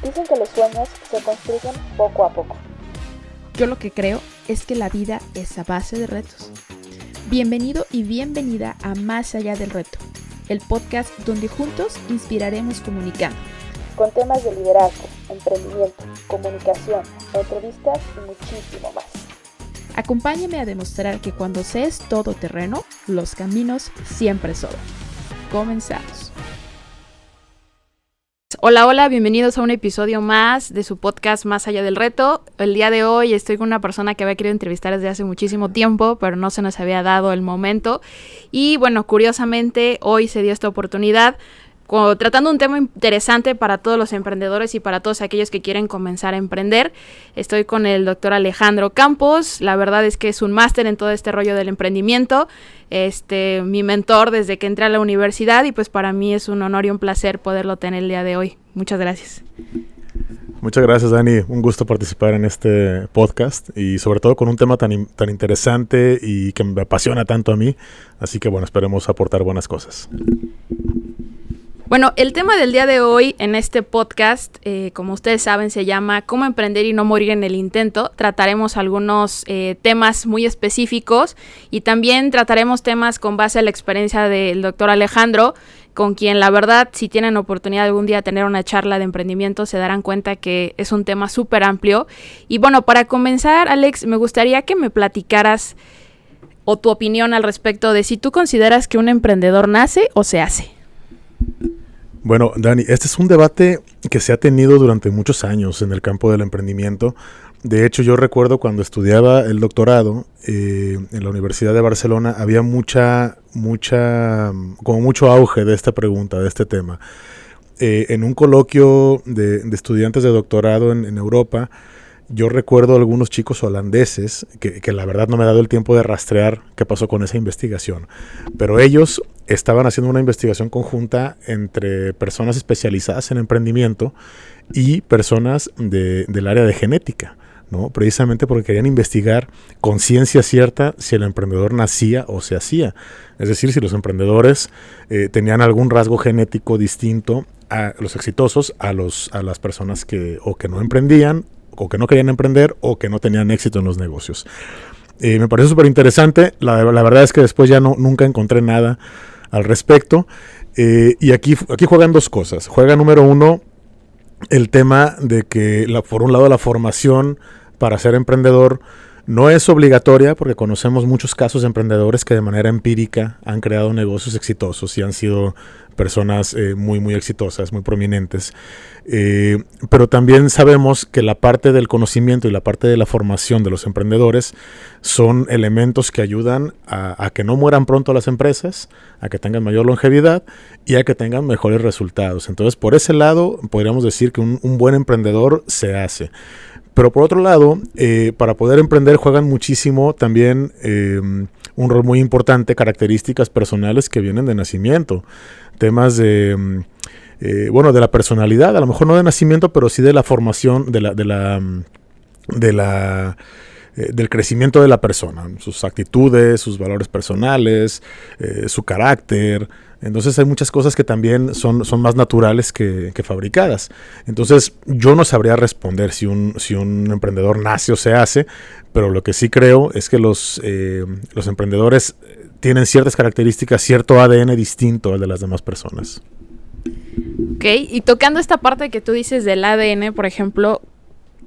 Dicen que los sueños se construyen poco a poco. Yo lo que creo es que la vida es a base de retos. Bienvenido y bienvenida a Más Allá del Reto, el podcast donde juntos inspiraremos comunicando. Con temas de liderazgo, emprendimiento, comunicación, entrevistas y muchísimo más. Acompáñame a demostrar que cuando se es todoterreno, los caminos siempre sobran. Comenzamos. Hola, bienvenidos a un episodio más de su podcast Más Allá del Reto. El día de hoy estoy con una persona que había querido entrevistar desde hace muchísimo tiempo, pero no se nos había dado el momento. Y bueno, curiosamente hoy se dio esta oportunidad, tratando un tema interesante para todos los emprendedores y para todos aquellos que quieren comenzar a emprender. Estoy con el doctor Alejandro Campos. La verdad es que es un máster en todo este rollo del emprendimiento. Mi mentor desde que entré a la universidad, y pues para mí es un honor y un placer poderlo tener el día de hoy. Muchas gracias. Muchas gracias, Dani. Un gusto participar en este podcast y sobre todo con un tema tan interesante y que me apasiona tanto a mí. Así que bueno, esperemos aportar buenas cosas. Bueno, el tema del día de hoy en este podcast, como ustedes saben, se llama Cómo emprender y no morir en el intento. Trataremos algunos temas muy específicos y también trataremos temas con base a la experiencia del doctor Alejandro, con quien la verdad, si tienen oportunidad algún día de tener una charla de emprendimiento, se darán cuenta que es un tema súper amplio. Y bueno, para comenzar, Alex, me gustaría que me platicaras o tu opinión al respecto de si tú consideras que un emprendedor nace o se hace. Bueno, Dani, este es un debate que se ha tenido durante muchos años en el campo del emprendimiento. De hecho, yo recuerdo cuando estudiaba el doctorado en la Universidad de Barcelona, había como mucho auge de esta pregunta, de este tema. En un coloquio de estudiantes de doctorado en Europa, yo recuerdo algunos chicos holandeses, que la verdad no me he dado el tiempo de rastrear qué pasó con esa investigación, pero ellos estaban haciendo una investigación conjunta entre personas especializadas en emprendimiento y personas del área de genética, ¿no? Precisamente porque querían investigar con ciencia cierta si el emprendedor nacía o se hacía. Es decir, si los emprendedores tenían algún rasgo genético distinto a los exitosos, a las personas que no emprendían, o que no querían emprender, o que no tenían éxito en los negocios. Me pareció súper interesante. La verdad es que después ya nunca encontré nada al respecto. Y aquí juegan dos cosas. Juega, número uno, el tema de que, por un lado, la formación para ser emprendedor no es obligatoria, porque conocemos muchos casos de emprendedores que de manera empírica han creado negocios exitosos y han sido personas muy, muy exitosas, muy prominentes. Pero también sabemos que la parte del conocimiento y la parte de la formación de los emprendedores son elementos que ayudan a que no mueran pronto las empresas, a que tengan mayor longevidad y a que tengan mejores resultados. Entonces, por ese lado, podríamos decir que un buen emprendedor se hace. Pero por otro lado, para poder emprender juegan muchísimo también un rol muy importante, características personales que vienen de nacimiento. Temas de la personalidad, a lo mejor no de nacimiento, pero sí de la formación, del crecimiento de la persona, sus actitudes, sus valores personales, su carácter. Entonces hay muchas cosas que también son más naturales que fabricadas. Entonces yo no sabría responder si un emprendedor nace o se hace, pero lo que sí creo es que los emprendedores tienen ciertas características, cierto ADN distinto al de las demás personas. Ok, y tocando esta parte que tú dices del ADN, por ejemplo,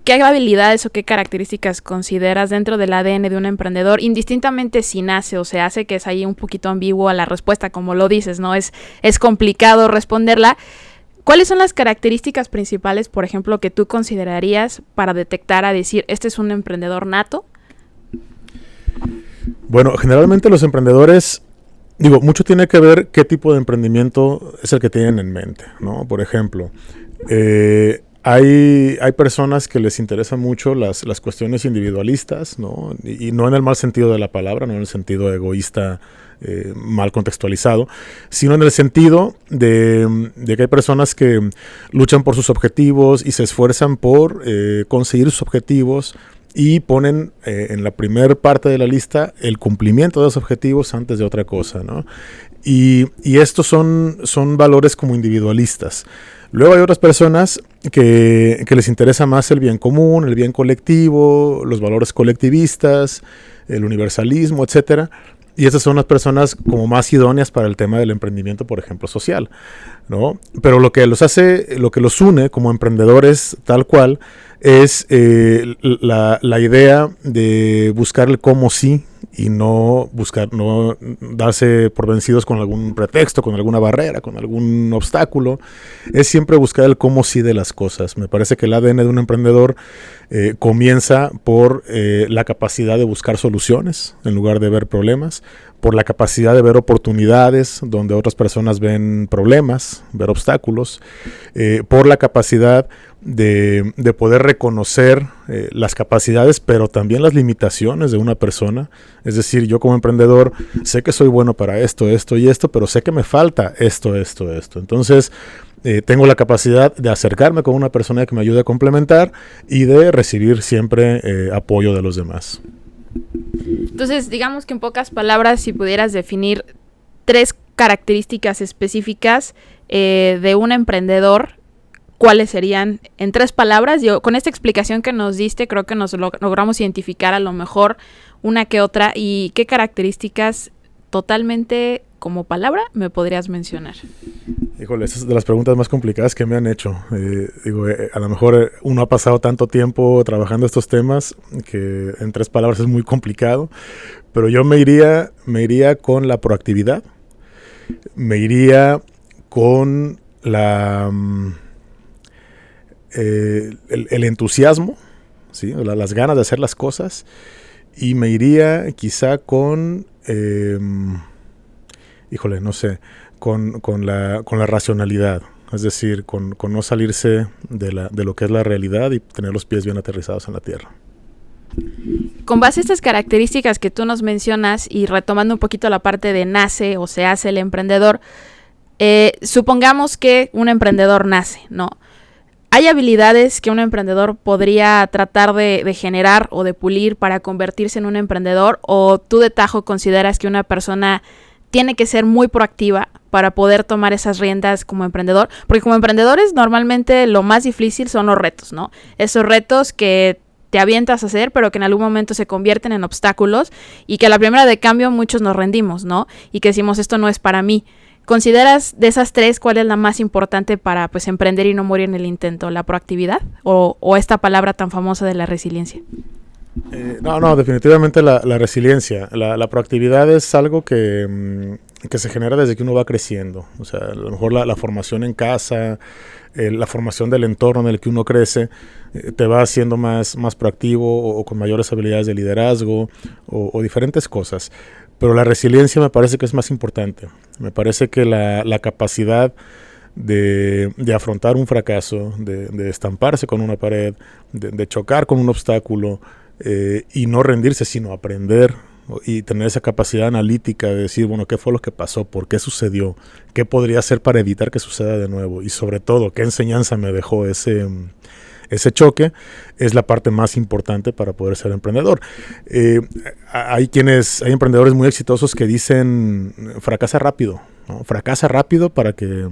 ¿qué habilidades o qué características consideras dentro del ADN de un emprendedor, indistintamente si nace o se hace, que es ahí un poquito ambiguo a la respuesta, como lo dices, ¿no? Es complicado responderla. ¿Cuáles son las características principales, por ejemplo, que tú considerarías para detectar, a decir, este es un emprendedor nato? Bueno, generalmente los emprendedores, mucho tiene que ver qué tipo de emprendimiento es el que tienen en mente, ¿no? Por ejemplo, hay personas que les interesan mucho las cuestiones individualistas, ¿no? Y no en el mal sentido de la palabra, no en el sentido egoísta mal contextualizado, sino en el sentido de que hay personas que luchan por sus objetivos y se esfuerzan por conseguir sus objetivos y ponen en la primer parte de la lista el cumplimiento de los objetivos antes de otra cosa, ¿no? Y estos son valores como individualistas. Luego hay otras personas que les interesa más el bien común, el bien colectivo, los valores colectivistas, el universalismo, etcétera. Y esas son las personas como más idóneas para el tema del emprendimiento, por ejemplo, social, ¿no? Pero lo que los une como emprendedores tal cual es la idea de buscar el cómo sí y no darse por vencidos con algún pretexto, con alguna barrera, con algún obstáculo. Es siempre buscar el cómo sí de las cosas. Me parece que el ADN de un emprendedor comienza por la capacidad de buscar soluciones en lugar de ver problemas, por la capacidad de ver oportunidades donde otras personas ven problemas, ver obstáculos, por la capacidad de poder reconocer las capacidades, pero también las limitaciones de una persona. Es decir, yo como emprendedor sé que soy bueno para esto, esto y esto, pero sé que me falta esto, esto, esto. Entonces, tengo la capacidad de acercarme con una persona que me ayude a complementar y de recibir siempre apoyo de los demás. Entonces, digamos que en pocas palabras, si pudieras definir 3 características específicas de un emprendedor, ¿cuáles serían en 3 palabras? Yo, con esta explicación que nos diste, creo que nos logramos identificar a lo mejor una que otra. ¿Y qué características totalmente como palabra me podrías mencionar? Híjole, esa es de las preguntas más complicadas que me han hecho. A lo mejor uno ha pasado tanto tiempo trabajando estos temas que en 3 palabras es muy complicado, pero yo me iría con la proactividad, me iría con el entusiasmo, ¿sí? Las ganas de hacer las cosas, y me iría quizá con con la racionalidad, es decir, con no salirse de lo que es la realidad y tener los pies bien aterrizados en la tierra. Con base a estas características que tú nos mencionas y retomando un poquito la parte de nace o se hace el emprendedor, supongamos que un emprendedor nace, ¿no? ¿Hay habilidades que un emprendedor podría tratar de generar o de pulir para convertirse en un emprendedor? ¿O tú de tajo consideras que una persona tiene que ser muy proactiva para poder tomar esas riendas como emprendedor? Porque como emprendedores normalmente lo más difícil son los retos, ¿no? Esos retos que te avientas a hacer, pero que en algún momento se convierten en obstáculos y que a la primera de cambio muchos nos rendimos, ¿no? Y que decimos, esto no es para mí. ¿Consideras de esas 3 cuál es la más importante para pues emprender y no morir en el intento? ¿La proactividad o esta palabra tan famosa de la resiliencia? No, definitivamente la resiliencia. La proactividad es algo que se genera desde que uno va creciendo. O sea, a lo mejor la formación en casa, la formación del entorno en el que uno crece, te va haciendo más proactivo o con mayores habilidades de liderazgo o diferentes cosas. Pero la resiliencia me parece que es más importante. Me parece que la capacidad de afrontar un fracaso, de estamparse con una pared, de chocar con un obstáculo, y no rendirse, sino aprender y tener esa capacidad analítica de decir, bueno, ¿qué fue lo que pasó? ¿Por qué sucedió? ¿Qué podría hacer para evitar que suceda de nuevo? Y sobre todo, ¿qué enseñanza me dejó ese choque? Es la parte más importante para poder ser emprendedor. Hay emprendedores muy exitosos que dicen, fracasa rápido, ¿no? Fracasa rápido para que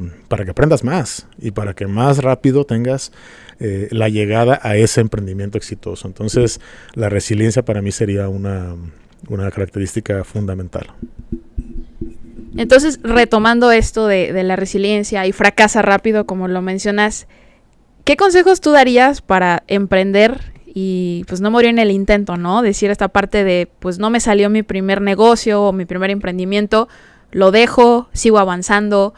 aprendas más y para que más rápido tengas la llegada a ese emprendimiento exitoso. Entonces, la resiliencia para mí sería una característica fundamental. Entonces, retomando esto de la resiliencia y fracasa rápido, como lo mencionas, ¿qué consejos tú darías para emprender y pues no morir en el intento, ¿no? Decir esta parte de, pues no me salió mi primer negocio o mi primer emprendimiento, lo dejo, sigo avanzando.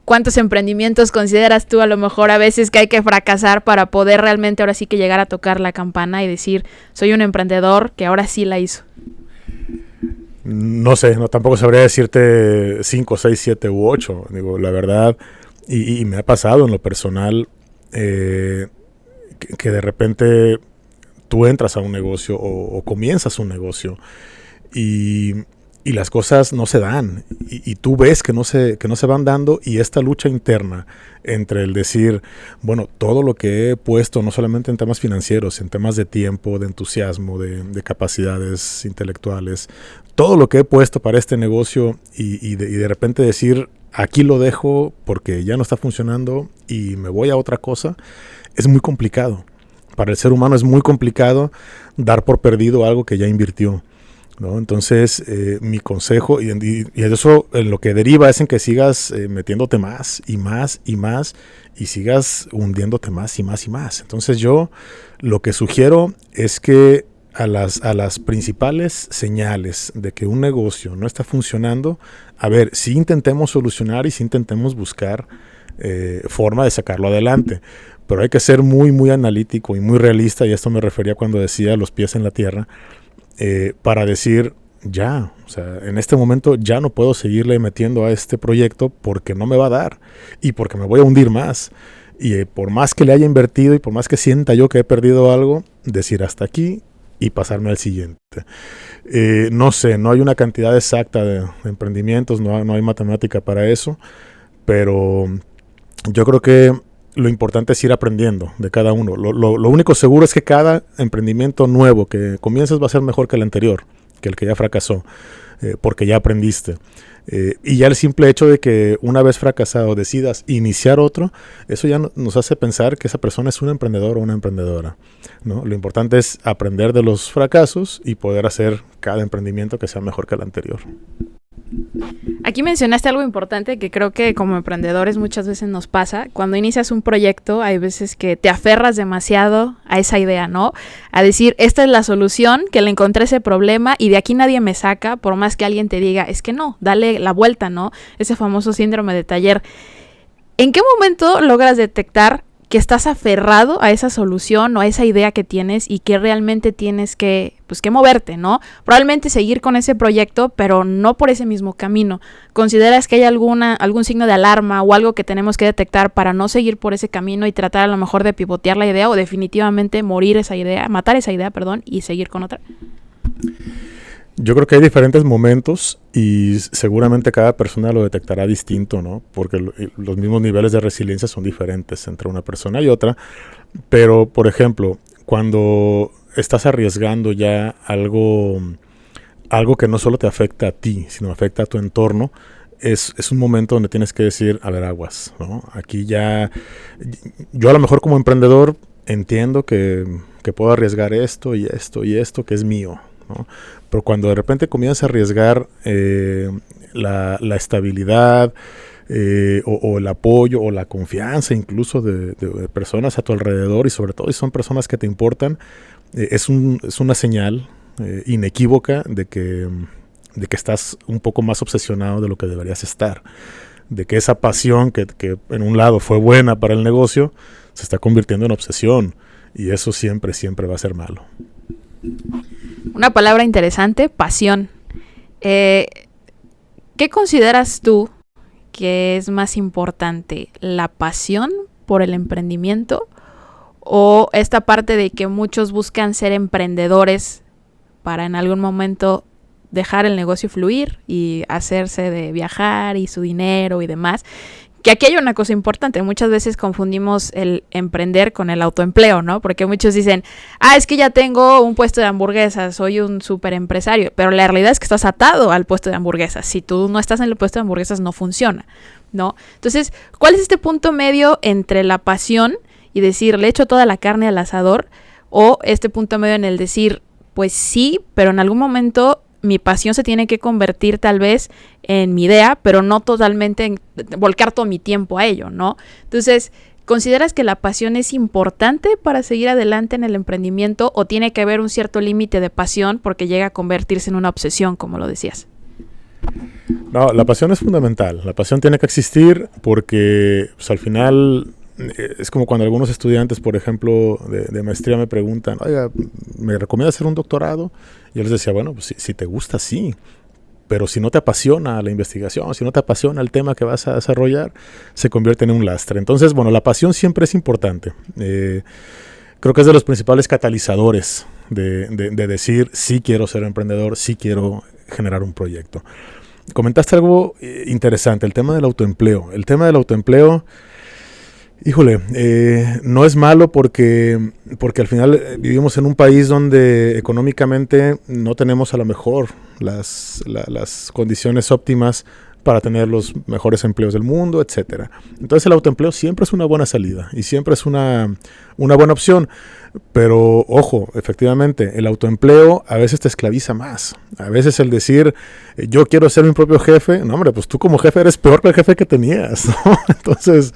¿Cuántos emprendimientos consideras tú a lo mejor a veces que hay que fracasar para poder realmente ahora sí que llegar a tocar la campana y decir, soy un emprendedor que ahora sí la hizo? No sé, tampoco sabría decirte 5, 6, 7 u 8. Digo, la verdad, y me ha pasado en lo personal, que de repente tú entras a un negocio o comienzas un negocio y y las cosas no se dan, y tú ves que no se van dando, y esta lucha interna entre el decir, bueno, todo lo que he puesto, no solamente en temas financieros, en temas de tiempo, de entusiasmo, de capacidades intelectuales, todo lo que he puesto para este negocio, y de repente decir, aquí lo dejo porque ya no está funcionando y me voy a otra cosa, es muy complicado. Para el ser humano es muy complicado dar por perdido algo que ya invirtió, ¿no? Entonces, mi consejo, y eso en lo que deriva es en que sigas metiéndote más y más y más, y sigas hundiéndote más y más y más. Entonces yo lo que sugiero es que a las principales señales de que un negocio no está funcionando, a ver, sí intentemos solucionar y sí intentemos buscar forma de sacarlo adelante. Pero hay que ser muy, muy analítico y muy realista, y esto me refería cuando decía los pies en la tierra, para decir, ya, o sea, en este momento ya no puedo seguirle metiendo a este proyecto porque no me va a dar y porque me voy a hundir más. Y por más que le haya invertido y por más que sienta yo que he perdido algo, decir hasta aquí y pasarme al siguiente. No sé, no hay una cantidad exacta de emprendimientos, no hay matemática para eso, pero yo creo que lo importante es ir aprendiendo de cada uno. Lo único seguro es que cada emprendimiento nuevo que comiences va a ser mejor que el anterior, que el que ya fracasó, porque ya aprendiste. Y ya el simple hecho de que una vez fracasado decidas iniciar otro, eso ya nos hace pensar que esa persona es un emprendedor o una emprendedora, ¿no? Lo importante es aprender de los fracasos y poder hacer cada emprendimiento que sea mejor que el anterior. Aquí mencionaste algo importante que creo que como emprendedores muchas veces nos pasa. Cuando inicias un proyecto, hay veces que te aferras demasiado a esa idea, ¿no? A decir, esta es la solución, que le encontré ese problema y de aquí nadie me saca, por más que alguien te diga, es que no, dale la vuelta, ¿no? Ese famoso síndrome de taller. ¿En qué momento logras detectar que estás aferrado a esa solución o a esa idea que tienes y que realmente tienes que moverte, ¿no? Probablemente seguir con ese proyecto, pero no por ese mismo camino. ¿Consideras que hay algún signo de alarma o algo que tenemos que detectar para no seguir por ese camino y tratar a lo mejor de pivotear la idea o definitivamente matar esa idea, y seguir con otra? Yo creo que hay diferentes momentos y seguramente cada persona lo detectará distinto, ¿no? Porque los mismos niveles de resiliencia son diferentes entre una persona y otra. Pero, por ejemplo, cuando estás arriesgando ya algo que no solo te afecta a ti, sino afecta a tu entorno, es un momento donde tienes que decir, a ver, aguas, ¿no? Aquí ya, yo a lo mejor como emprendedor entiendo que puedo arriesgar esto y esto y esto que es mío, ¿no? Pero cuando de repente comienzas a arriesgar la estabilidad o el apoyo o la confianza incluso de personas a tu alrededor, y sobre todo si son personas que te importan, es una señal inequívoca de que estás un poco más obsesionado de lo que deberías estar, de que esa pasión que en un lado fue buena para el negocio se está convirtiendo en obsesión, y eso siempre va a ser malo. Una palabra interesante, pasión. ¿Qué consideras tú que es más importante? ¿La pasión por el emprendimiento o esta parte de que muchos buscan ser emprendedores para en algún momento dejar el negocio fluir y hacerse de viajar y su dinero y demás? Que aquí hay una cosa importante, muchas veces confundimos el emprender con el autoempleo, ¿no? Porque muchos dicen, es que ya tengo un puesto de hamburguesas, soy un súper empresario, pero la realidad es que estás atado al puesto de hamburguesas. Si tú no estás en el puesto de hamburguesas, no funciona, ¿no? Entonces, ¿cuál es este punto medio entre la pasión y decir, le echo toda la carne al asador, o este punto medio en el decir, pues sí, pero en algún momento mi pasión se tiene que convertir tal vez en mi idea, pero no totalmente en volcar todo mi tiempo a ello, ¿no? Entonces, ¿consideras que la pasión es importante para seguir adelante en el emprendimiento o tiene que haber un cierto límite de pasión porque llega a convertirse en una obsesión, como lo decías? No, la pasión es fundamental. La pasión tiene que existir porque pues, al final es como cuando algunos estudiantes, por ejemplo, de maestría me preguntan, oiga, ¿me recomienda hacer un doctorado? Y yo les decía, bueno, pues si te gusta, sí. Pero si no te apasiona la investigación, si no te apasiona el tema que vas a desarrollar, se convierte en un lastre. Entonces, bueno, la pasión siempre es importante. Creo que es de los principales catalizadores de decir, sí quiero ser emprendedor, sí quiero generar un proyecto. Comentaste algo interesante, el tema del autoempleo. El tema del autoempleo, híjole, no es malo porque al final vivimos en un país donde económicamente no tenemos a lo mejor las condiciones óptimas para tener los mejores empleos del mundo, etcétera. Entonces el autoempleo siempre es una buena salida y siempre es una buena opción. Pero ojo, efectivamente, el autoempleo a veces te esclaviza más. A veces el decir, yo quiero ser mi propio jefe, no hombre, pues tú como jefe eres peor que el jefe que tenías, ¿no? Entonces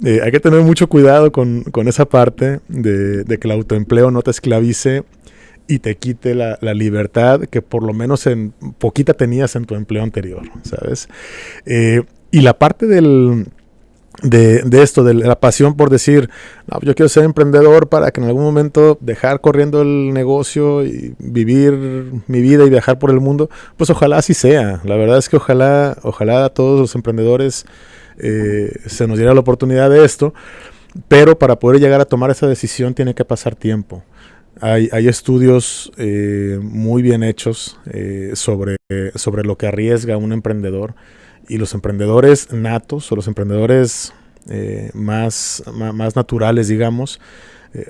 hay que tener mucho cuidado con esa parte de que el autoempleo no te esclavice y te quite la libertad que por lo menos en poquita tenías en tu empleo anterior, ¿sabes? Y la parte de esto, de la pasión por decir, no, yo quiero ser emprendedor para que en algún momento dejar corriendo el negocio y vivir mi vida y viajar por el mundo, pues ojalá así sea. La verdad es que ojalá a todos los emprendedores se nos diera la oportunidad de esto, pero para poder llegar a tomar esa decisión tiene que pasar tiempo. Hay estudios muy bien hechos sobre lo que arriesga un emprendedor. Y los emprendedores natos o los emprendedores más naturales, digamos,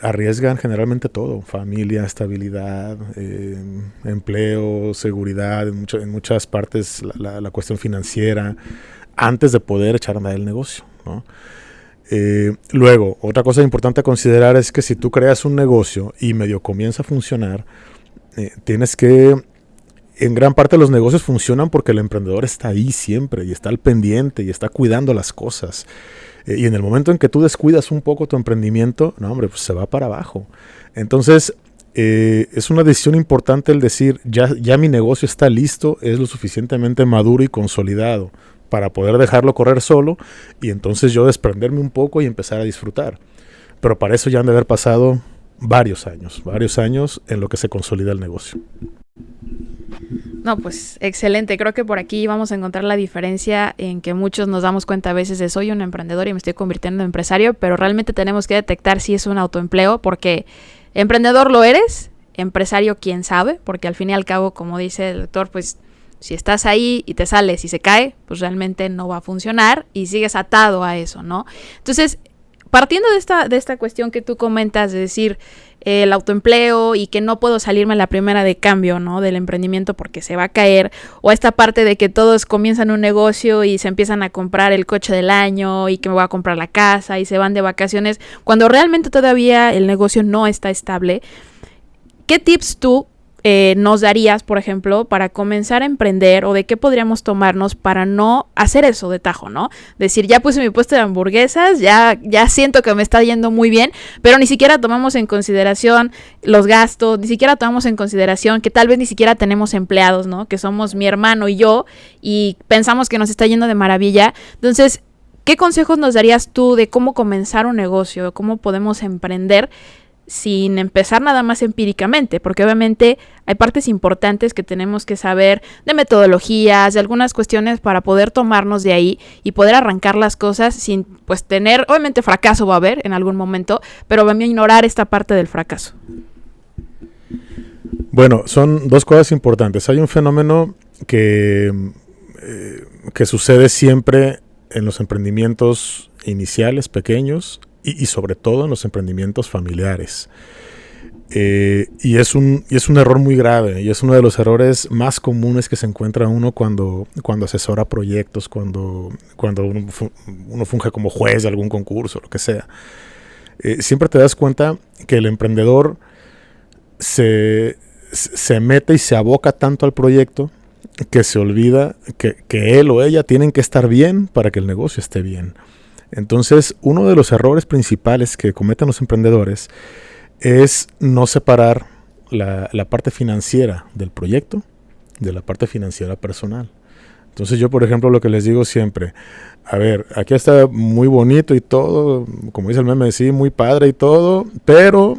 arriesgan generalmente todo: familia, estabilidad, empleo, seguridad, en muchas partes la cuestión financiera, antes de poder echar a andar el negocio, ¿no? Luego, otra cosa importante a considerar es que si tú creas un negocio y medio comienza a funcionar, tienes que... En gran parte los negocios funcionan porque el emprendedor está ahí siempre y está al pendiente y está cuidando las cosas. Y en el momento en que tú descuidas un poco tu emprendimiento, no hombre, pues se va para abajo. Entonces, es una decisión importante el decir, ya mi negocio está listo, es lo suficientemente maduro y consolidado para poder dejarlo correr solo y entonces yo desprenderme un poco y empezar a disfrutar. Pero para eso ya han de haber pasado varios años en lo que se consolida el negocio. No, pues excelente. Creo que por aquí vamos a encontrar la diferencia en que muchos nos damos cuenta a veces de soy un emprendedor y me estoy convirtiendo en empresario, pero realmente tenemos que detectar si es un autoempleo, porque emprendedor lo eres, empresario quién sabe, porque al fin y al cabo, como dice el doctor, pues si estás ahí y te sales y se cae, pues realmente no va a funcionar y sigues atado a eso, ¿no? Entonces, partiendo de esta cuestión que tú comentas, de decir el autoempleo y que no puedo salirme a la primera de cambio, ¿no?, del emprendimiento porque se va a caer, o esta parte de que todos comienzan un negocio y se empiezan a comprar el coche del año y que me voy a comprar la casa y se van de vacaciones, cuando realmente todavía el negocio no está estable, ¿qué tips tú nos darías, por ejemplo, para comenzar a emprender, o de qué podríamos tomarnos para no hacer eso de tajo, ¿no? Decir, ya puse mi puesto de hamburguesas, ya siento que me está yendo muy bien, pero ni siquiera tomamos en consideración los gastos, ni siquiera tomamos en consideración que tal vez ni siquiera tenemos empleados, ¿no? Que somos mi hermano y yo, y pensamos que nos está yendo de maravilla. Entonces, ¿qué consejos nos darías tú de cómo comenzar un negocio, de cómo podemos emprender sin empezar nada más empíricamente? Porque obviamente hay partes importantes que tenemos que saber de metodologías, de algunas cuestiones para poder tomarnos de ahí y poder arrancar las cosas sin pues tener, obviamente fracaso va a haber en algún momento, pero vamos a ignorar esta parte del fracaso. Bueno, son dos cosas importantes. Hay un fenómeno que sucede siempre en los emprendimientos iniciales, pequeños, y sobre todo en los emprendimientos familiares. Y es un error muy grave, y es uno de los errores más comunes que se encuentra uno cuando asesora proyectos, cuando uno funge como juez de algún concurso, lo que sea. Siempre te das cuenta que el emprendedor se mete y se aboca tanto al proyecto que se olvida que él o ella tienen que estar bien para que el negocio esté bien. Entonces, uno de los errores principales que cometen los emprendedores es no separar la parte financiera del proyecto de la parte financiera personal. Entonces yo, por ejemplo, lo que les digo siempre, a ver, aquí está muy bonito y todo, como dice el meme, sí, muy padre y todo, pero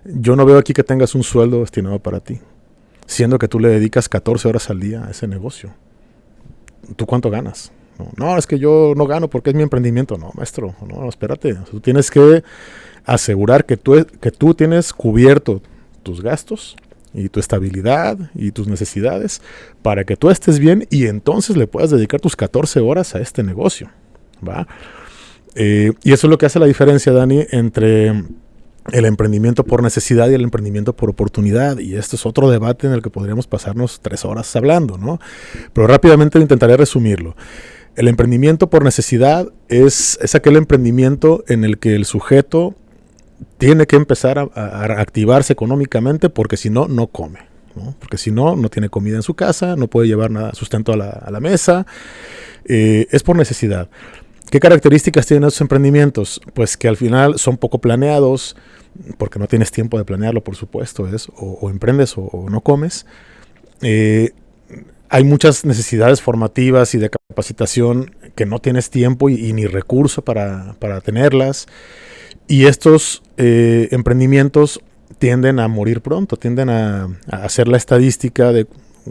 yo no veo aquí que tengas un sueldo destinado para ti, siendo que tú le dedicas 14 horas al día a ese negocio. ¿Tú cuánto ganas? No, es que yo no gano porque es mi emprendimiento. No, maestro, no, espérate. Tú tienes que asegurar que tú tienes cubierto tus gastos y tu estabilidad y tus necesidades para que tú estés bien y entonces le puedas dedicar tus 14 horas a este negocio, ¿va? Y eso es lo que hace la diferencia, Dani, entre el emprendimiento por necesidad y el emprendimiento por oportunidad. Y este es otro debate en el que podríamos pasarnos 3 horas hablando, ¿no? Pero rápidamente intentaré resumirlo. El emprendimiento por necesidad es aquel emprendimiento en el que el sujeto tiene que empezar a activarse económicamente porque si no, no come, ¿no? Porque si no, no tiene comida en su casa, no puede llevar nada, sustento a la mesa. Es por necesidad. ¿Qué características tienen estos emprendimientos? Pues que al final son poco planeados, porque no tienes tiempo de planearlo, por supuesto, o emprendes o no comes. Hay muchas necesidades formativas y de capacitación que no tienes tiempo y ni recurso para tenerlas. Y estos emprendimientos tienden a morir pronto, tienden a hacer la estadística de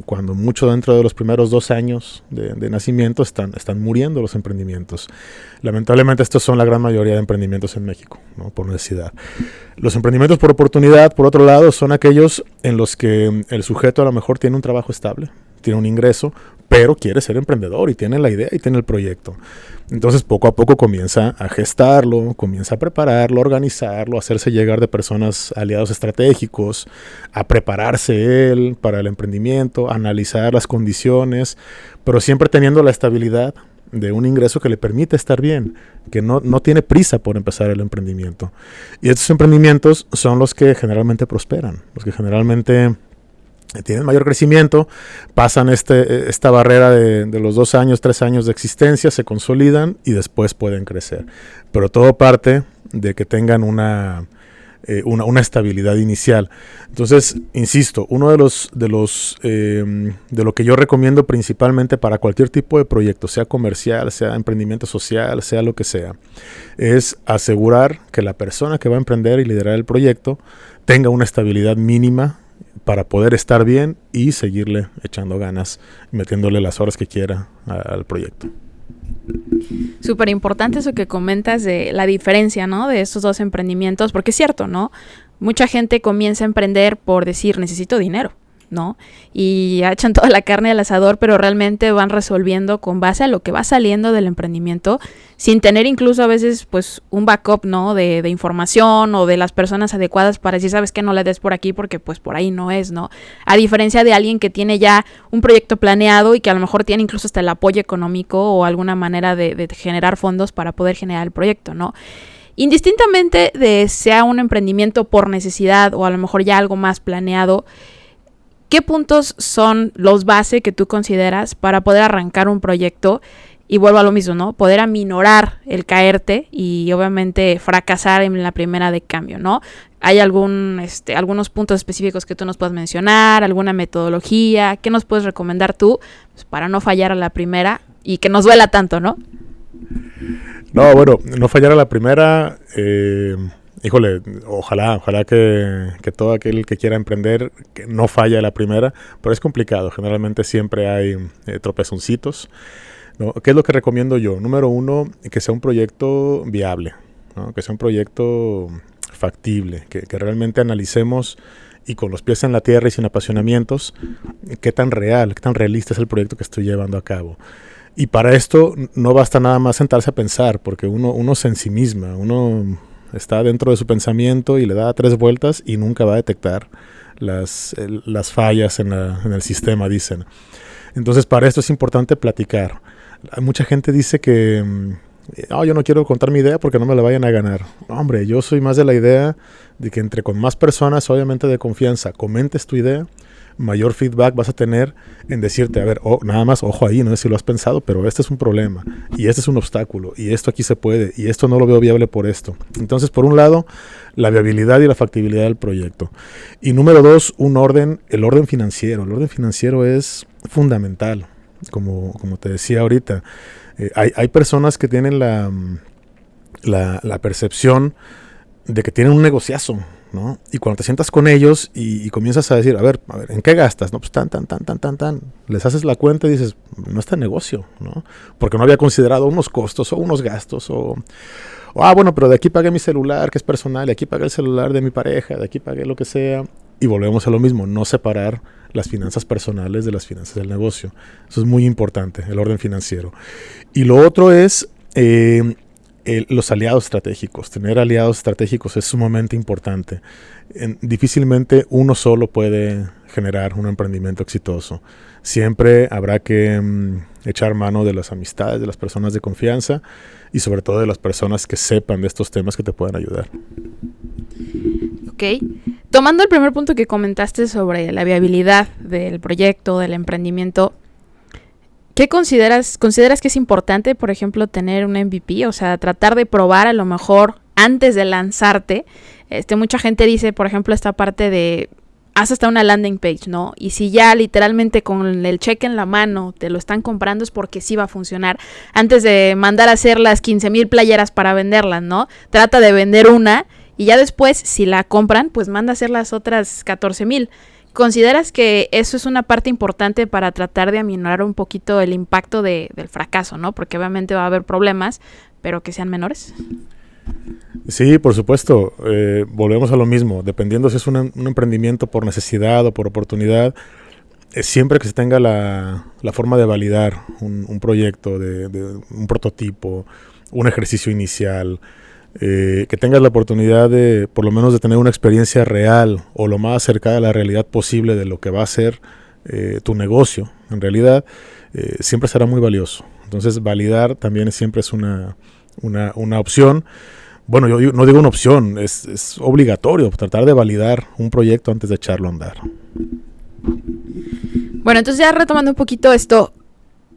cuando mucho dentro de los primeros 2 años de nacimiento están muriendo los emprendimientos. Lamentablemente estos son la gran mayoría de emprendimientos en México, ¿no? Por necesidad. Los emprendimientos por oportunidad, por otro lado, son aquellos en los que el sujeto a lo mejor tiene un trabajo estable, tiene un ingreso, pero quiere ser emprendedor y tiene la idea y tiene el proyecto. Entonces poco a poco comienza a gestarlo, comienza a prepararlo, a organizarlo, a hacerse llegar de personas, aliados estratégicos, a prepararse él para el emprendimiento, a analizar las condiciones, pero siempre teniendo la estabilidad de un ingreso que le permite estar bien, que no tiene prisa por empezar el emprendimiento. Y estos emprendimientos son los que generalmente prosperan, los que generalmente tienen mayor crecimiento, pasan esta barrera de los 2 años, 3 años de existencia, se consolidan y después pueden crecer. Pero todo parte de que tengan una estabilidad inicial. Entonces, insisto, uno de lo que yo recomiendo principalmente para cualquier tipo de proyecto, sea comercial, sea emprendimiento social, sea lo que sea, es asegurar que la persona que va a emprender y liderar el proyecto tenga una estabilidad mínima para poder estar bien y seguirle echando ganas, metiéndole las horas que quiera al proyecto. Súper importante eso que comentas de la diferencia, ¿no? De estos 2 emprendimientos, porque es cierto, ¿no? Mucha gente comienza a emprender por decir, necesito dinero, ¿no? Y echan toda la carne al asador, pero realmente van resolviendo con base a lo que va saliendo del emprendimiento, sin tener incluso a veces pues un backup, ¿no? De información o de las personas adecuadas para decir, sabes que no le des por aquí porque pues por ahí no es, ¿no? A diferencia de alguien que tiene ya un proyecto planeado y que a lo mejor tiene incluso hasta el apoyo económico o alguna manera de generar fondos para poder generar el proyecto, ¿no? Indistintamente de sea un emprendimiento por necesidad o a lo mejor ya algo más planeado, ¿qué puntos son los base que tú consideras para poder arrancar un proyecto? Y vuelvo a lo mismo, ¿no? Poder aminorar el y obviamente fracasar en la primera de cambio, ¿no? ¿Hay algunos puntos específicos que tú nos puedas mencionar? ¿Alguna metodología? ¿Qué nos puedes recomendar tú pues, para no fallar a la primera y que nos duela tanto, ¿no? No, bueno, no fallar a la primera... Híjole, ojalá que todo aquel que quiera emprender que no falle a la primera, pero es complicado. Generalmente siempre hay tropezoncitos, ¿no? ¿Qué es lo que recomiendo yo? Número 1, que sea un proyecto viable, ¿no? Que sea un proyecto factible, que realmente analicemos y con los pies en la tierra y sin apasionamientos qué tan real, qué tan realista es el proyecto que estoy llevando a cabo. Y para esto no basta nada más sentarse a pensar, porque uno se ensimisma, uno está dentro de su pensamiento y le da 3 vueltas y nunca va a detectar las fallas en el sistema, dicen. Entonces, para esto es importante platicar. Mucha gente dice que yo no quiero contar mi idea porque no me la vayan a ganar. No, hombre, yo soy más de la idea de que con más personas, obviamente de confianza, comentes tu idea, mayor feedback vas a tener en decirte, a ver, nada más, ojo ahí, no sé si lo has pensado, pero este es un problema, y este es un obstáculo, y esto aquí se puede, y esto no lo veo viable por esto. Entonces, por un lado, la viabilidad y la factibilidad del proyecto. Y número 2, el orden financiero. El orden financiero es fundamental, como te decía ahorita. Hay personas que tienen la percepción de que tienen un negociazo, ¿no? Y cuando te sientas con ellos y comienzas a decir, a ver, ¿en qué gastas? No, pues tan. Les haces la cuenta y dices, no está en negocio, ¿no? Porque no había considerado unos costos o unos gastos bueno, pero de aquí pagué mi celular, que es personal, de aquí pagué el celular de mi pareja, de aquí pagué lo que sea. Y volvemos a lo mismo, no separar las finanzas personales de las finanzas del negocio. Eso es muy importante, el orden financiero. Y lo otro es los aliados estratégicos. Tener aliados estratégicos es sumamente importante. Difícilmente uno solo puede generar un emprendimiento exitoso. Siempre habrá que echar mano de las amistades, de las personas de confianza y sobre todo de las personas que sepan de estos temas que te puedan ayudar. Ok. Tomando el primer punto que comentaste sobre la viabilidad del proyecto, del emprendimiento, ¿qué consideras que es importante, por ejemplo, tener un MVP? O sea, tratar de probar a lo mejor antes de lanzarte. Mucha gente dice, por ejemplo, esta parte de haz hasta una landing page, ¿no? Y si ya literalmente con el cheque en la mano te lo están comprando es porque sí va a funcionar. Antes de mandar a hacer las 15,000 playeras para venderlas, ¿no? Trata de vender una y ya después, si la compran, pues manda a hacer las otras 14,000. ¿Consideras que eso es una parte importante para tratar de aminorar un poquito el impacto del fracaso, ¿no? Porque obviamente va a haber problemas, pero que sean menores. Sí, por supuesto. Volvemos a lo mismo. Dependiendo si es un emprendimiento por necesidad o por oportunidad, siempre que se tenga la forma de validar un proyecto, de un prototipo, un ejercicio inicial, que tengas la oportunidad de, por lo menos, de tener una experiencia real o lo más cercana a la realidad posible de lo que va a ser tu negocio, en realidad, siempre será muy valioso. Entonces, validar también siempre es una opción. Bueno, yo no digo una opción, es obligatorio tratar de validar un proyecto antes de echarlo a andar. Bueno, entonces ya retomando un poquito esto,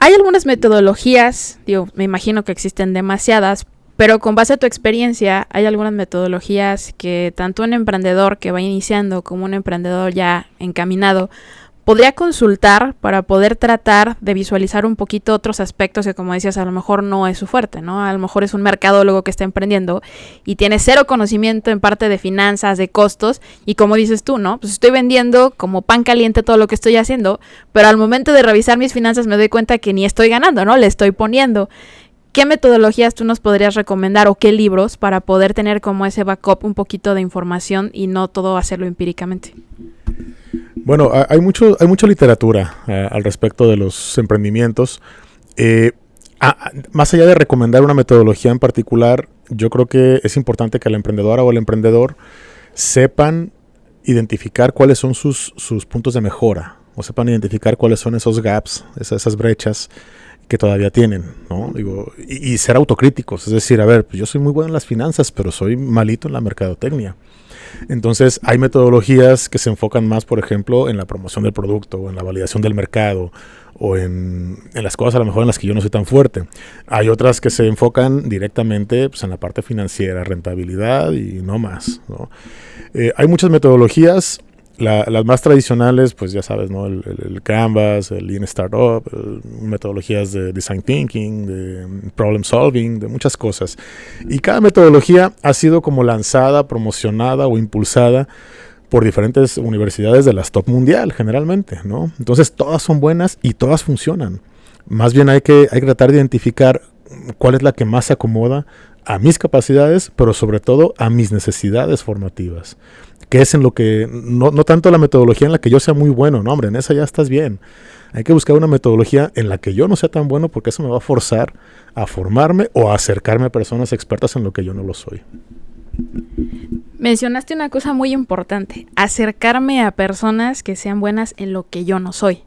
hay algunas metodologías, me imagino que existen demasiadas, pero con base a tu experiencia, hay algunas metodologías que tanto un emprendedor que va iniciando como un emprendedor ya encaminado podría consultar para poder tratar de visualizar un poquito otros aspectos que, como decías, a lo mejor no es su fuerte, ¿no? A lo mejor es un mercadólogo que está emprendiendo y tiene cero conocimiento en parte de finanzas, de costos, y como dices tú, ¿no? Pues estoy vendiendo como pan caliente todo lo que estoy haciendo, pero al momento de revisar mis finanzas me doy cuenta que ni estoy ganando, ¿no? Le estoy poniendo. ¿Qué metodologías tú nos podrías recomendar o qué libros para poder tener como ese backup un poquito de información y no todo hacerlo empíricamente? Bueno, hay mucha literatura al respecto de los emprendimientos. Más allá de recomendar una metodología en particular, yo creo que es importante que la emprendedora o el emprendedor sepan identificar cuáles son sus puntos de mejora, o sepan identificar cuáles son esos gaps, esas brechas que todavía tienen, ¿no? Y ser autocríticos, es decir, a ver, pues yo soy muy bueno en las finanzas, pero soy malito en la mercadotecnia. Entonces hay metodologías que se enfocan más, por ejemplo, en la promoción del producto o en la validación del mercado o en las cosas a lo mejor en las que yo no soy tan fuerte. Hay otras que se enfocan directamente pues, en la parte financiera, rentabilidad y no más, ¿no? Hay muchas metodologías. Las más tradicionales, pues ya sabes, ¿no? El Canvas, el Lean Startup, metodologías de Design Thinking, de Problem Solving, de muchas cosas. Y cada metodología ha sido como lanzada, promocionada o impulsada por diferentes universidades de las top mundial, generalmente, ¿no? Entonces todas son buenas y todas funcionan. Más bien hay que tratar de identificar cuál es la que más se acomoda a mis capacidades, pero sobre todo a mis necesidades formativas. Que es en lo que, no tanto la metodología en la que yo sea muy bueno, no hombre, en esa ya estás bien. Hay que buscar una metodología en la que yo no sea tan bueno porque eso me va a forzar a formarme o a acercarme a personas expertas en lo que yo no lo soy. Mencionaste una cosa muy importante, acercarme a personas que sean buenas en lo que yo no soy.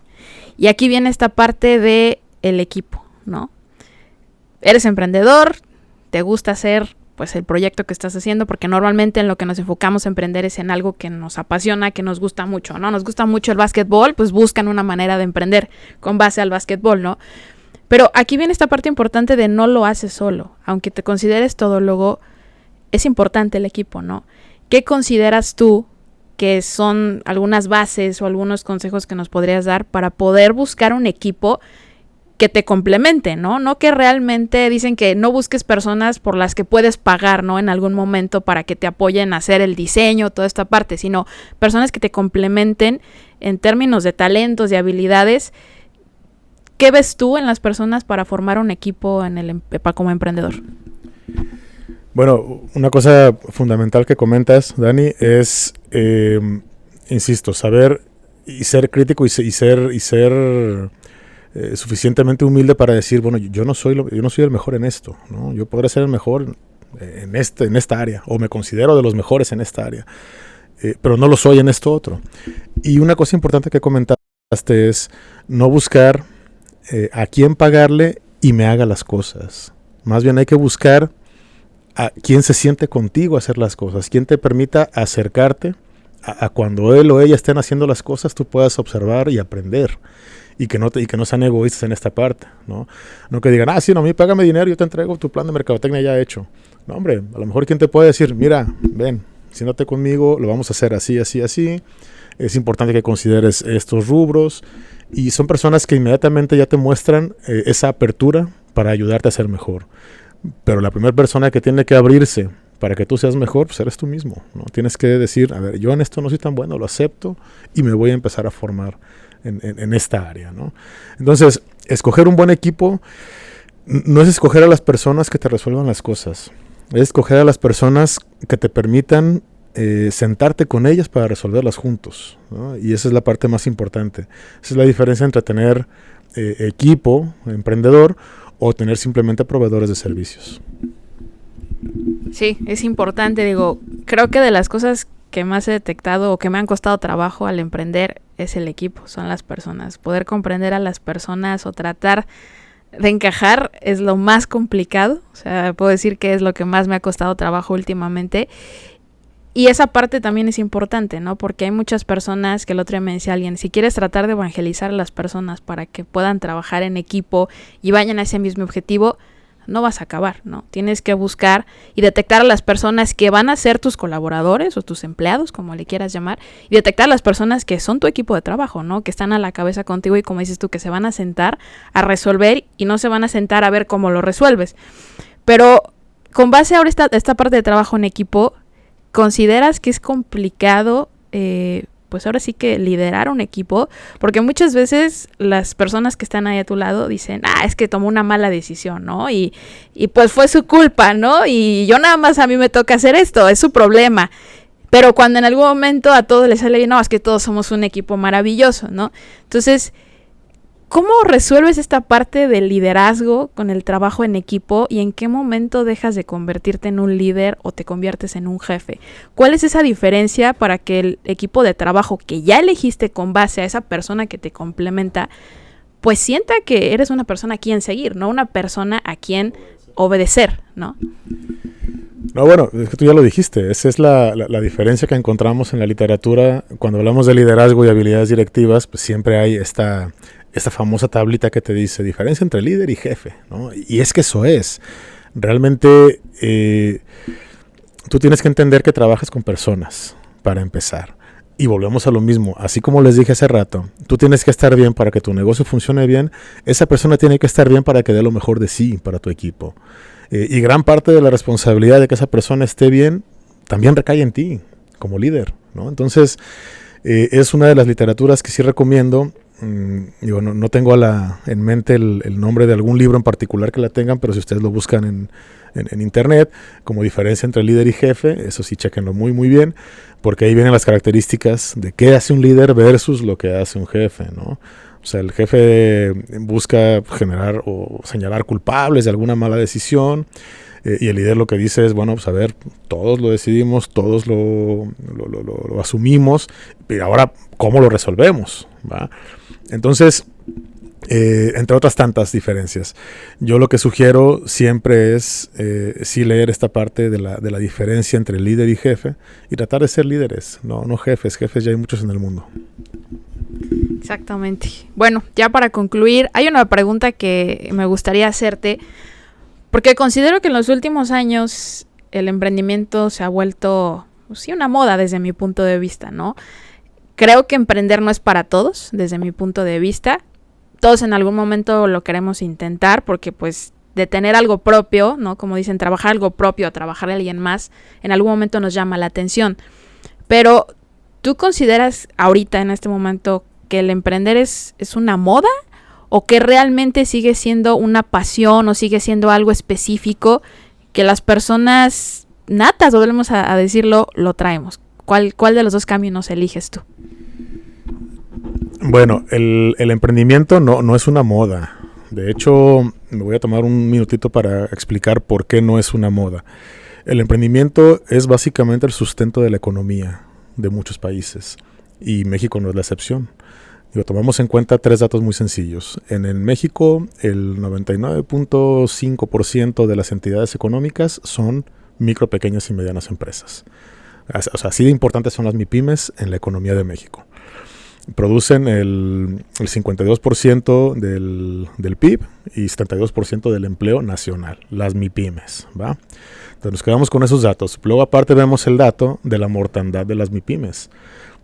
Y aquí viene esta parte de el equipo, ¿no? Eres emprendedor, te gusta hacer pues el proyecto que estás haciendo, porque normalmente en lo que nos enfocamos a emprender es en algo que nos apasiona, que nos gusta mucho, ¿no? Nos gusta mucho el básquetbol, pues buscan una manera de emprender con base al básquetbol, ¿no? Pero aquí viene esta parte importante de no lo haces solo. Aunque te consideres todólogo, es importante el equipo, ¿no? ¿Qué consideras tú que son algunas bases o algunos consejos que nos podrías dar para poder buscar un equipo que te complemente, ¿no? No que realmente dicen que no busques personas por las que puedes pagar, ¿no? En algún momento para que te apoyen a hacer el diseño, toda esta parte, sino personas que te complementen en términos de talentos, de habilidades. ¿Qué ves tú en las personas para formar un equipo como emprendedor? Bueno, una cosa fundamental que comentas, Dani, es insisto, saber y ser crítico y ser suficientemente humilde para decir, bueno, yo no soy el mejor en esto, ¿no? Yo podré ser el mejor en esta área, o me considero de los mejores en esta área, pero no lo soy en esto otro. Y una cosa importante que comentaste es no buscar a quién pagarle y me haga las cosas. Más bien hay que buscar a quién se siente contigo a hacer las cosas, quién te permita acercarte a cuando él o ella estén haciendo las cosas, tú puedas observar y aprender. Y que no sean egoístas en esta parte, ¿no? No que digan, sí, no, a mí págame dinero, yo te entrego tu plan de mercadotecnia ya hecho. No, hombre, a lo mejor quien te puede decir, mira, ven, siéntate conmigo, lo vamos a hacer así, así, así. Es importante que consideres estos rubros. Y son personas que inmediatamente ya te muestran esa apertura para ayudarte a ser mejor. Pero la primera persona que tiene que abrirse para que tú seas mejor, pues eres tú mismo, ¿no? Tienes que decir, a ver, yo en esto no soy tan bueno, lo acepto y me voy a empezar a formar en esta área, ¿no? Entonces, escoger un buen equipo no es escoger a las personas que te resuelvan las cosas, es escoger a las personas que te permitan sentarte con ellas para resolverlas juntos, ¿no? Y esa es la parte más importante. Esa es la diferencia entre tener equipo, emprendedor, o tener simplemente proveedores de servicios. Sí, es importante, digo, creo que de las cosas que más he detectado o que me han costado trabajo al emprender es el equipo, son las personas. Poder comprender a las personas o tratar de encajar es lo más complicado, o sea, puedo decir que es lo que más me ha costado trabajo últimamente. Y esa parte también es importante, ¿no? Porque hay muchas personas, que el otro día me decía alguien, si quieres tratar de evangelizar a las personas para que puedan trabajar en equipo y vayan a ese mismo objetivo, no vas a acabar, ¿no? Tienes que buscar y detectar a las personas que van a ser tus colaboradores o tus empleados, como le quieras llamar, y detectar a las personas que son tu equipo de trabajo, ¿no? Que están a la cabeza contigo y, como dices tú, que se van a sentar a resolver y no se van a sentar a ver cómo lo resuelves. Pero con base ahora esta parte de trabajo en equipo, ¿consideras que es complicado, pues ahora sí que liderar un equipo? Porque muchas veces las personas que están ahí a tu lado dicen, es que tomó una mala decisión, ¿no? Y pues fue su culpa, ¿no? Y yo nada más, a mí me toca hacer esto, es su problema. Pero cuando en algún momento a todos les sale bien, no, es que todos somos un equipo maravilloso, ¿no? Entonces, ¿cómo resuelves esta parte del liderazgo con el trabajo en equipo y en qué momento dejas de convertirte en un líder o te conviertes en un jefe? ¿Cuál es esa diferencia para que el equipo de trabajo que ya elegiste con base a esa persona que te complementa, pues sienta que eres una persona a quien seguir, no una persona a quien obedecer, ¿no? No, bueno, es que tú ya lo dijiste, esa es la diferencia que encontramos en la literatura. Cuando hablamos de liderazgo y habilidades directivas, pues siempre hay esta famosa tablita que te dice diferencia entre líder y jefe, ¿no? Y es que eso es. Realmente tú tienes que entender que trabajas con personas para empezar. Y volvemos a lo mismo. Así como les dije hace rato, tú tienes que estar bien para que tu negocio funcione bien. Esa persona tiene que estar bien para que dé lo mejor de sí para tu equipo. Y gran parte de la responsabilidad de que esa persona esté bien también recae en ti como líder, ¿no? Entonces, es una de las literaturas que sí recomiendo. Digo, no tengo en mente el nombre de algún libro en particular que la tengan, pero si ustedes lo buscan en internet como diferencia entre líder y jefe, eso sí, chéquenlo muy muy bien, porque ahí vienen las características de qué hace un líder versus lo que hace un jefe, ¿no? O sea, el jefe busca generar o señalar culpables de alguna mala decisión, y el líder lo que dice es, bueno, pues a ver, todos lo decidimos, todos lo asumimos, pero ahora, ¿cómo lo resolvemos? ¿Va? Entonces, entre otras tantas diferencias, yo lo que sugiero siempre es sí leer esta parte de la diferencia entre líder y jefe y tratar de ser líderes, no jefes ya hay muchos en el mundo. Exactamente. Bueno, ya para concluir, hay una pregunta que me gustaría hacerte, porque considero que en los últimos años el emprendimiento se ha vuelto, sí, una moda desde mi punto de vista, ¿no? Creo que emprender no es para todos, desde mi punto de vista. Todos en algún momento lo queremos intentar porque, pues, de tener algo propio, ¿no? Como dicen, trabajar algo propio, a trabajar a alguien más, en algún momento nos llama la atención. Pero, ¿tú consideras ahorita, en este momento, que el emprender es una moda? ¿O que realmente sigue siendo una pasión o sigue siendo algo específico que las personas natas, volvemos a decirlo, lo traemos? ¿Cuál de los dos caminos eliges tú? Bueno, el emprendimiento no es una moda. De hecho, me voy a tomar un minutito para explicar por qué no es una moda. El emprendimiento es básicamente el sustento de la economía de muchos países y México no es la excepción. Tomamos en cuenta 3 datos muy sencillos. En el México, el 99.5% de las entidades económicas son micro, pequeñas y medianas empresas. O sea, así de importantes son las MIPYMES en la economía de México. Producen el 52% del PIB y 72% del empleo nacional, las MIPYMES, ¿va? Entonces nos quedamos con esos datos. Luego aparte vemos el dato de la mortandad de las MIPYMES,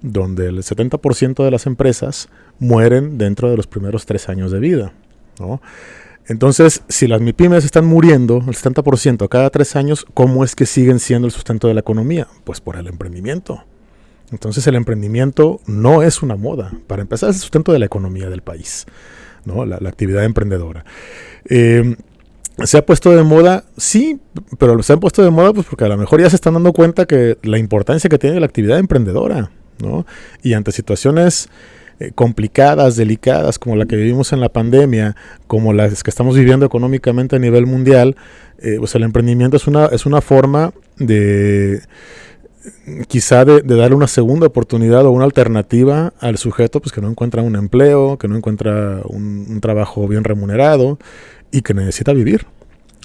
donde el 70% de las empresas mueren dentro de los primeros 3 años de vida, ¿no? Entonces, si las MIPYMES están muriendo el 70% cada 3 años, ¿cómo es que siguen siendo el sustento de la economía? Pues por el emprendimiento. Entonces el emprendimiento no es una moda. Para empezar, es el sustento de la economía del país, ¿no? La actividad emprendedora. ¿Se ha puesto de moda? Sí, pero se han puesto de moda pues porque a lo mejor ya se están dando cuenta que la importancia que tiene la actividad emprendedora, ¿no? Y ante situaciones complicadas, delicadas, como la que vivimos en la pandemia, como las que estamos viviendo económicamente a nivel mundial, pues el emprendimiento es una forma de quizá de darle una segunda oportunidad o una alternativa al sujeto pues que no encuentra un empleo, que no encuentra un trabajo bien remunerado y que necesita vivir.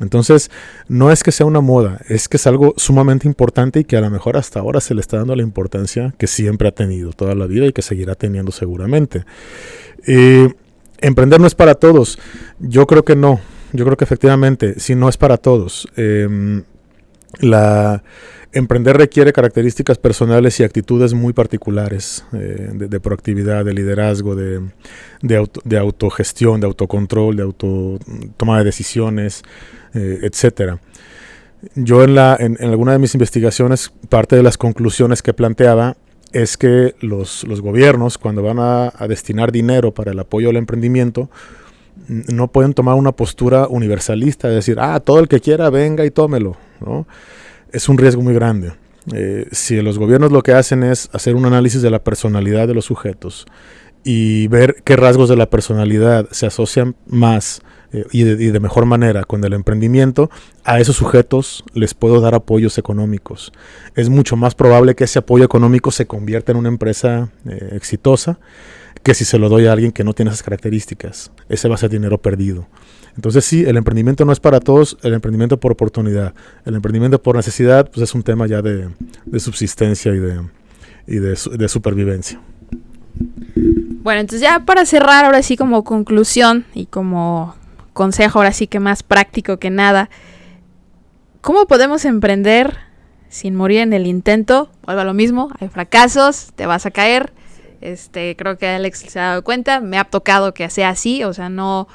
Entonces, no es que sea una moda, es que es algo sumamente importante y que a lo mejor hasta ahora se le está dando la importancia que siempre ha tenido toda la vida y que seguirá teniendo seguramente. Emprender no es para todos. Yo creo que no. Yo creo que efectivamente, sí, no es para todos. Emprender requiere características personales y actitudes muy particulares de proactividad, de liderazgo, de autogestión, de autocontrol, de toma de decisiones, etcétera. Yo en alguna de mis investigaciones, parte de las conclusiones que planteaba es que los gobiernos, cuando van a destinar dinero para el apoyo al emprendimiento, no pueden tomar una postura universalista, de decir, todo el que quiera venga y tómelo, ¿no? Es un riesgo muy grande. Si los gobiernos lo que hacen es hacer un análisis de la personalidad de los sujetos y ver qué rasgos de la personalidad se asocian más y de mejor manera con el emprendimiento, a esos sujetos les puedo dar apoyos económicos. Es mucho más probable que ese apoyo económico se convierta en una empresa exitosa que si se lo doy a alguien que no tiene esas características. Ese va a ser dinero perdido. Entonces sí, el emprendimiento no es para todos, el emprendimiento por oportunidad. El emprendimiento por necesidad pues es un tema ya de subsistencia y de supervivencia. Bueno, entonces ya para cerrar, ahora sí como conclusión y como consejo, ahora sí que más práctico que nada, ¿cómo podemos emprender sin morir en el intento? Vuelvo a lo mismo, hay fracasos, te vas a caer. Creo que Alex se ha dado cuenta, me ha tocado que sea así, o sea, no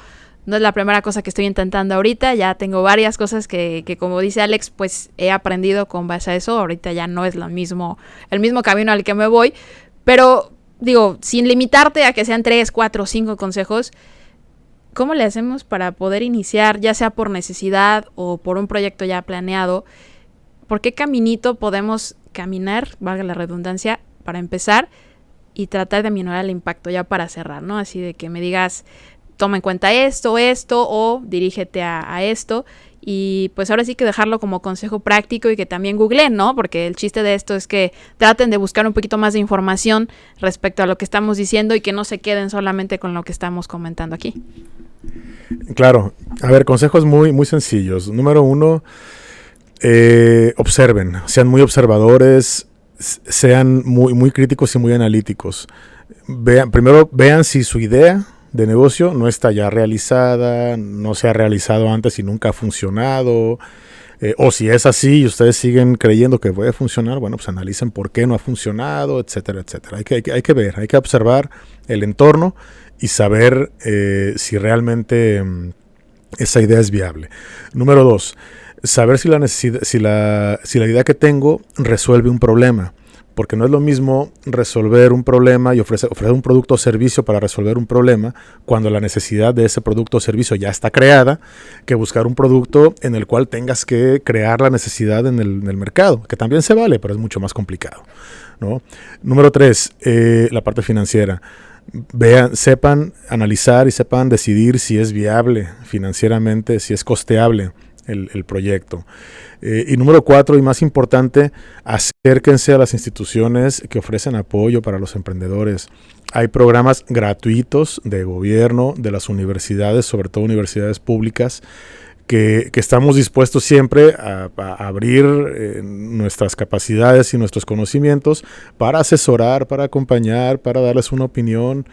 es la primera cosa que estoy intentando ahorita, ya tengo varias cosas que como dice Alex, pues he aprendido con base a eso, ahorita ya no es el mismo camino al que me voy, pero digo, sin limitarte a que sean 3, 4, 5 consejos, ¿cómo le hacemos para poder iniciar, ya sea por necesidad o por un proyecto ya planeado? ¿Por qué caminito podemos caminar, valga la redundancia, para empezar y tratar de minorar el impacto ya para cerrar, ¿no? Así de que me digas, toma en cuenta esto, o dirígete a esto. Y pues ahora sí que dejarlo como consejo práctico y que también googleen, ¿no? Porque el chiste de esto es que traten de buscar un poquito más de información respecto a lo que estamos diciendo y que no se queden solamente con lo que estamos comentando aquí. Claro. A ver, consejos muy, muy sencillos. Número 1, observen. Sean muy observadores, sean muy, muy críticos y muy analíticos. Primero vean si su idea de negocio no está ya realizada, no se ha realizado antes y nunca ha funcionado, o si es así y ustedes siguen creyendo que puede funcionar, bueno, pues analicen por qué no ha funcionado, etcétera, etcétera. Hay que ver, hay que observar el entorno y saber si realmente esa idea es viable. Número 2, saber si la idea que tengo resuelve un problema. porque no es lo mismo resolver un problema y ofrecer un producto o servicio para resolver un problema cuando la necesidad de ese producto o servicio ya está creada, que buscar un producto en el cual tengas que crear la necesidad en el mercado, que también se vale, pero es mucho más complicado, ¿no? Número 3, la parte financiera. Sepan analizar y sepan decidir si es viable financieramente, si es costeable el proyecto. Y número 4, y más importante, acérquense a las instituciones que ofrecen apoyo para los emprendedores. Hay programas gratuitos de gobierno, de las universidades, sobre todo universidades públicas, que estamos dispuestos siempre a abrir nuestras capacidades y nuestros conocimientos para asesorar, para acompañar, para darles una opinión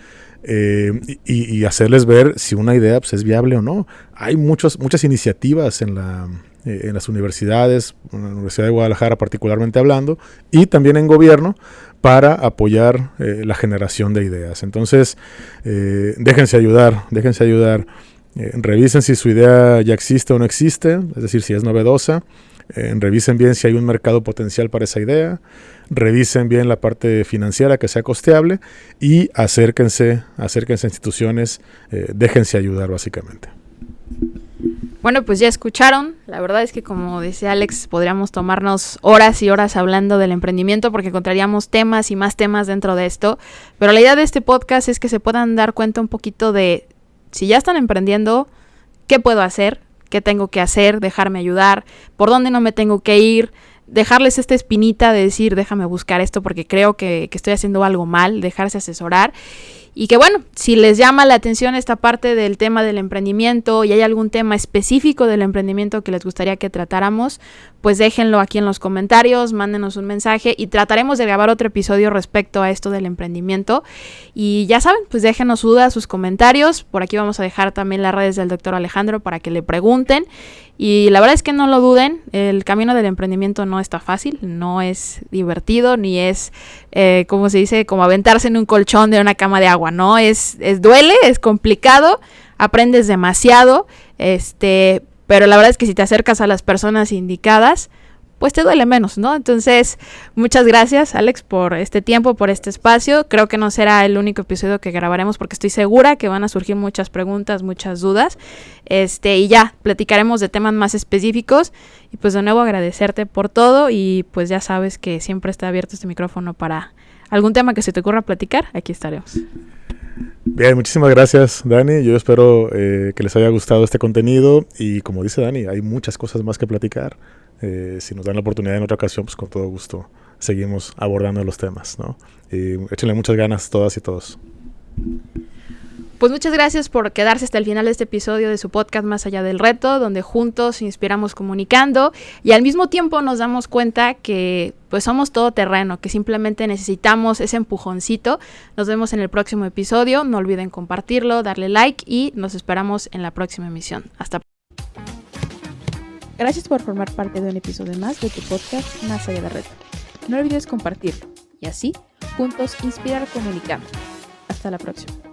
y hacerles ver si una idea pues, es viable o no. Hay muchas iniciativas en las universidades, en la Universidad de Guadalajara particularmente hablando, y también en gobierno para apoyar la generación de ideas. Entonces, déjense ayudar. Revisen si su idea ya existe o no existe, es decir, si es novedosa. Revisen bien si hay un mercado potencial para esa idea. Revisen bien la parte financiera que sea costeable y acérquense a instituciones, déjense ayudar básicamente. Bueno, pues ya escucharon. La verdad es que, como decía Alex, podríamos tomarnos horas y horas hablando del emprendimiento porque encontraríamos temas y más temas dentro de esto. Pero la idea de este podcast es que se puedan dar cuenta un poquito de si ya están emprendiendo, ¿qué puedo hacer? ¿Qué tengo que hacer? ¿Dejarme ayudar? ¿Por dónde no me tengo que ir? Dejarles esta espinita de decir, déjame buscar esto porque creo que estoy haciendo algo mal, dejarse asesorar. Y que bueno, si les llama la atención esta parte del tema del emprendimiento y hay algún tema específico del emprendimiento que les gustaría que tratáramos, pues déjenlo aquí en los comentarios, mándenos un mensaje y trataremos de grabar otro episodio respecto a esto del emprendimiento. Y ya saben, pues déjenos sus dudas, sus comentarios. Por aquí vamos a dejar también las redes del doctor Alejandro para que le pregunten. Y la verdad es que no lo duden, el camino del emprendimiento no está fácil, no es divertido, ni es, como se dice, como aventarse en un colchón de una cama de agua, ¿no? Duele, es complicado, aprendes demasiado, pero la verdad es que si te acercas a las personas indicadas, pues te duele menos, ¿no? Entonces, muchas gracias, Alex, por este tiempo, por este espacio. Creo que no será el único episodio que grabaremos porque estoy segura que van a surgir muchas preguntas, muchas dudas. Y ya, platicaremos de temas más específicos. Y pues de nuevo agradecerte por todo y pues ya sabes que siempre está abierto este micrófono para algún tema que se te ocurra platicar. Aquí estaremos. Bien, muchísimas gracias, Dani. Yo espero que les haya gustado este contenido y como dice Dani, hay muchas cosas más que platicar. Si nos dan la oportunidad en otra ocasión, pues con todo gusto seguimos abordando los temas, ¿no? Y échenle muchas ganas todas y todos. Pues muchas gracias por quedarse hasta el final de este episodio de su podcast Más Allá del Reto, donde juntos inspiramos comunicando y al mismo tiempo nos damos cuenta que pues somos todoterreno, que simplemente necesitamos ese empujoncito. Nos vemos en el próximo episodio, no olviden compartirlo, darle like y nos esperamos en la próxima emisión. Hasta pronto. Gracias por formar parte de un episodio más de tu podcast Más Allá del Reto. No olvides compartirlo y así juntos inspirar comunicando. Hasta la próxima.